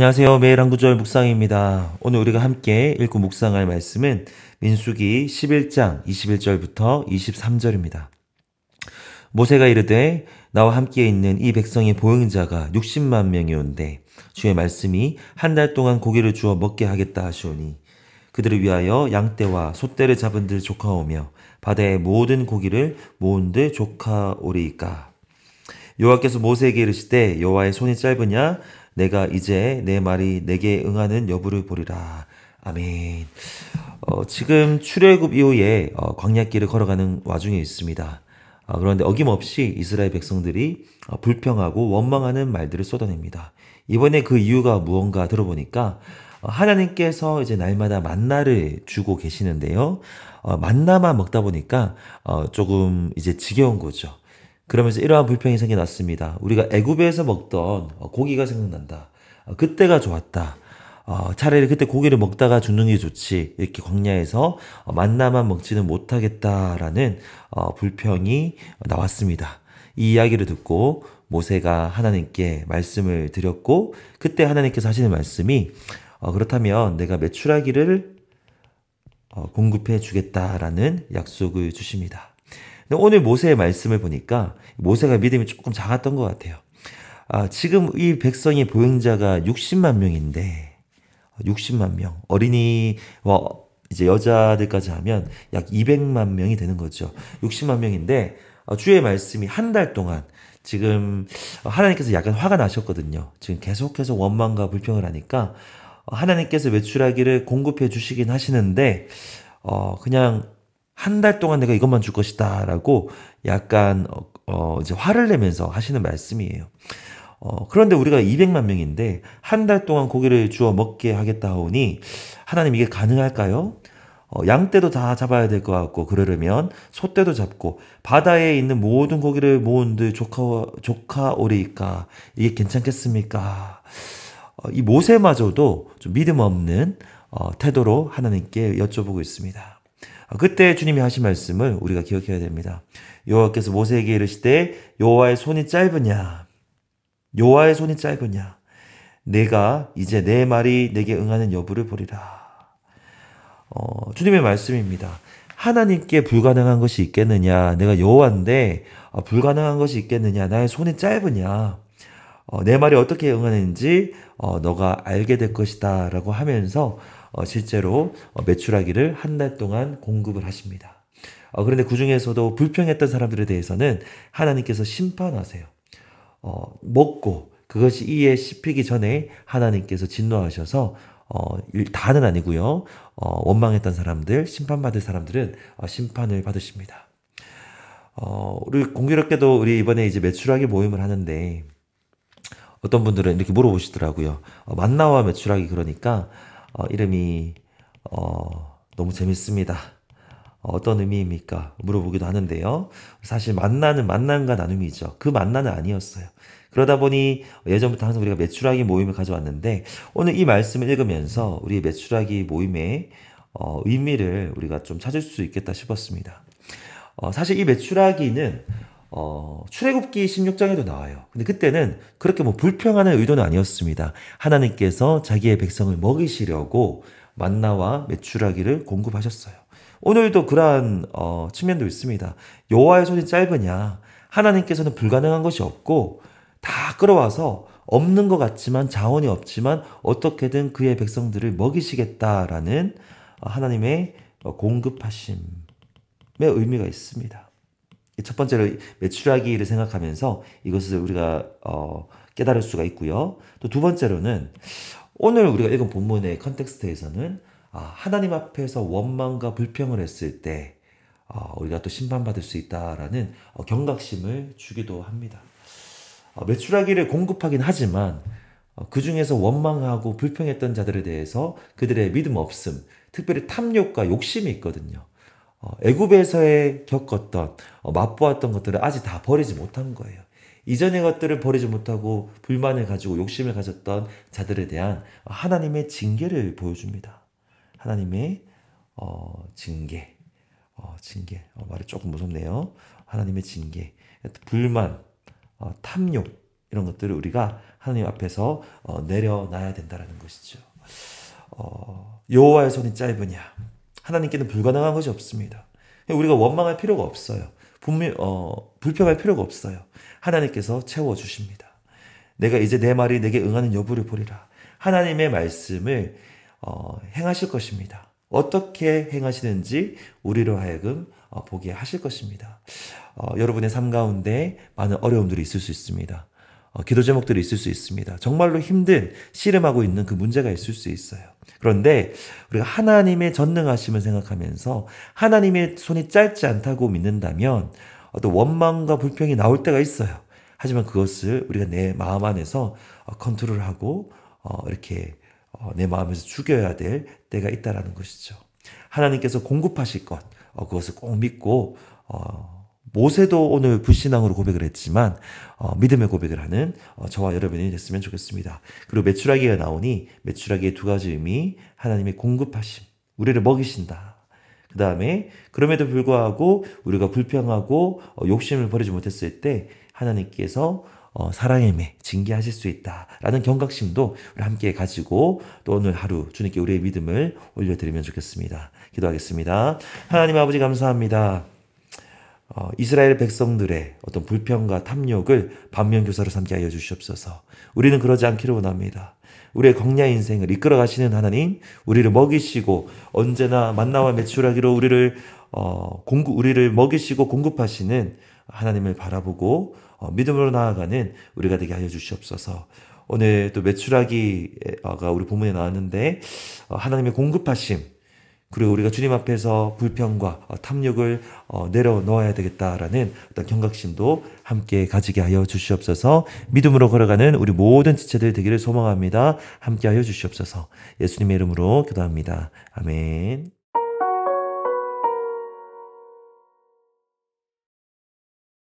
안녕하세요. 매일 한 구절 묵상입니다. 오늘 우리가 함께 읽고 묵상할 말씀은 민수기 11장 21절부터 23절입니다. 모세가 이르되 나와 함께 있는 이 백성의 보행자가 60만 명이온데 주의 말씀이 한 달 동안 고기를 주어 먹게 하겠다 하시오니 그들을 위하여 양떼와 소떼를 잡은들 조카오며 바다의 모든 고기를 모은들 조카오리이까. 여호와께서 모세에게 이르시되 여호와의 손이 짧으냐 내가 이제 내 말이 내게 응하는 여부를 보리라. 아멘. 지금 출애굽 이후에 광야길을 걸어가는 와중에 있습니다. 그런데 어김없이 이스라엘 백성들이 불평하고 원망하는 말들을 쏟아냅니다. 이번에 그 이유가 무언가 들어보니까 하나님께서 이제 날마다 만나를 주고 계시는데요. 만나만 먹다 보니까 조금 이제 지겨운 거죠. 그러면서 이러한 불평이 생겨났습니다. 우리가 애굽에서 먹던 고기가 생각난다. 그때가 좋았다. 차라리 그때 고기를 먹다가 죽는 게 좋지. 이렇게 광야에서 만나만 먹지는 못하겠다라는 불평이 나왔습니다. 이 이야기를 듣고 모세가 하나님께 말씀을 드렸고 그때 하나님께서 하시는 말씀이 그렇다면 내가 메추라기를 공급해 주겠다라는 약속을 주십니다. 오늘 모세의 말씀을 보니까 모세가 믿음이 조금 작았던 것 같아요. 지금 이 백성의 보행자가 60만 명인데 60만 명 어린이와 이제 여자들까지 하면 약 200만 명이 되는 거죠. 60만 명인데 주의 말씀이 한 달 동안 지금 하나님께서 약간 화가 나셨거든요. 지금 계속해서 원망과 불평을 하니까 하나님께서 메추라기를 공급해 주시긴 하시는데 그냥 한 달 동안 내가 이것만 줄 것이다 라고 약간 이제 화를 내면서 하시는 말씀이에요. 그런데 우리가 200만 명인데 한 달 동안 고기를 주어 먹게 하겠다 하오니 하나님 이게 가능할까요? 양떼도 다 잡아야 될 것 같고 그러려면 소떼도 잡고 바다에 있는 모든 고기를 모은들 조카오리이까 이게 괜찮겠습니까? 이 모세마저도 좀 믿음 없는 태도로 하나님께 여쭤보고 있습니다. 그때 주님이 하신 말씀을 우리가 기억해야 됩니다. 여호와께서 모세에게 이르시되 여호와의 손이 짧으냐 여호와의 손이 짧으냐 내가 이제 내 말이 내게 응하는 여부를 보리라. 주님의 말씀입니다. 하나님께 불가능한 것이 있겠느냐 내가 여호와인데 불가능한 것이 있겠느냐 나의 손이 짧으냐 내 말이 어떻게 응하는지 너가 알게 될 것이다 라고 하면서 실제로 메추라기를 한 달 동안 공급을 하십니다. 그런데 그 중에서도 불평했던 사람들에 대해서는 하나님께서 심판하세요. 먹고 그것이 이에 씹히기 전에 하나님께서 진노하셔서 다는 아니고요. 원망했던 사람들, 심판받을 사람들은 심판을 받으십니다. 우리 공교롭게도 우리 이번에 이제 메추라기 모임을 하는데 어떤 분들은 이렇게 물어보시더라고요. 만나와 메추라기 그러니까 이름이 너무 재밌습니다. 어떤 의미입니까? 물어보기도 하는데요. 사실 만나는 만남과 나눔이죠. 그 만나는 아니었어요. 그러다 보니 예전부터 항상 우리가 메추라기 모임을 가져왔는데 오늘 이 말씀을 읽으면서 우리 메추라기 모임의 의미를 우리가 좀 찾을 수 있겠다 싶었습니다. 사실 이 메추라기는 출애굽기 16장에도 나와요. 근데 그때는 그렇게 뭐 불평하는 의도는 아니었습니다. 하나님께서 자기의 백성을 먹이시려고 만나와 메추라기를 공급하셨어요. 오늘도 그러한 측면도 있습니다. 여호와의 손이 짧으냐 하나님께서는 불가능한 것이 없고 다 끌어와서 없는 것 같지만 자원이 없지만 어떻게든 그의 백성들을 먹이시겠다라는 하나님의 공급하심의 의미가 있습니다. 첫 번째로 메추라기를 생각하면서 이것을 우리가 깨달을 수가 있고요. 또 두 번째로는 오늘 우리가 읽은 본문의 컨텍스트에서는 하나님 앞에서 원망과 불평을 했을 때 우리가 또 심판받을 수 있다라는 경각심을 주기도 합니다. 메추라기를 공급하긴 하지만 그 중에서 원망하고 불평했던 자들에 대해서 그들의 믿음 없음, 특별히 탐욕과 욕심이 있거든요. 애굽에서의 겪었던 맛보았던 것들을 아직 다 버리지 못한 거예요. 이전의 것들을 버리지 못하고 불만을 가지고 욕심을 가졌던 자들에 대한 하나님의 징계를 보여줍니다. 하나님의 징계, 말이 조금 무섭네요. 하나님의 징계, 불만, 탐욕, 이런 것들을 우리가 하나님 앞에서 내려놔야 된다는 것이죠. 여호와의 손이 짧으냐? 하나님께는 불가능한 것이 없습니다. 우리가 원망할 필요가 없어요. 불평할 필요가 없어요. 하나님께서 채워주십니다. 내가 이제 내 말이 내게 응하는 여부를 보리라. 하나님의 말씀을 행하실 것입니다. 어떻게 행하시는지 우리로 하여금 보게 하실 것입니다. 여러분의 삶 가운데 많은 어려움들이 있을 수 있습니다. 기도 제목들이 있을 수 있습니다. 정말로 힘든 씨름하고 있는 그 문제가 있을 수 있어요. 그런데 우리가 하나님의 전능하심을 생각하면서 하나님의 손이 짧지 않다고 믿는다면 어떤 원망과 불평이 나올 때가 있어요. 하지만 그것을 우리가 내 마음 안에서 컨트롤하고 이렇게 내 마음에서 죽여야 될 때가 있다라는 것이죠. 하나님께서 공급하실 것, 그것을 꼭 믿고 모세도 오늘 불신앙으로 고백을 했지만 믿음의 고백을 하는 저와 여러분이 됐으면 좋겠습니다. 그리고 메추라기가 나오니 메추라기의 두 가지 의미, 하나님의 공급하심, 우리를 먹이신다. 그 다음에 그럼에도 불구하고 우리가 불평하고 욕심을 버리지 못했을 때 하나님께서 사랑의 매 징계하실 수 있다라는 경각심도 우리 함께 가지고 또 오늘 하루 주님께 우리의 믿음을 올려드리면 좋겠습니다. 기도하겠습니다. 하나님 아버지 감사합니다. 이스라엘 백성들의 어떤 불평과 탐욕을 반면교사로 삼게 하여 주시옵소서. 우리는 그러지 않기를 원합니다. 우리의 광야 인생을 이끌어 가시는 하나님, 우리를 먹이시고 언제나 만나와 메추라기로 우리를 먹이시고 공급하시는 하나님을 바라보고 믿음으로 나아가는 우리가 되게 하여 주시옵소서. 오늘 또 메추라기가 우리 본문에 나왔는데 하나님의 공급하심, 그리고 우리가 주님 앞에서 불평과 탐욕을 내려놓아야 되겠다라는 어떤 경각심도 함께 가지게 하여 주시옵소서. 믿음으로 걸어가는 우리 모든 지체들 되기를 소망합니다. 함께 하여 주시옵소서. 예수님의 이름으로 기도합니다. 아멘.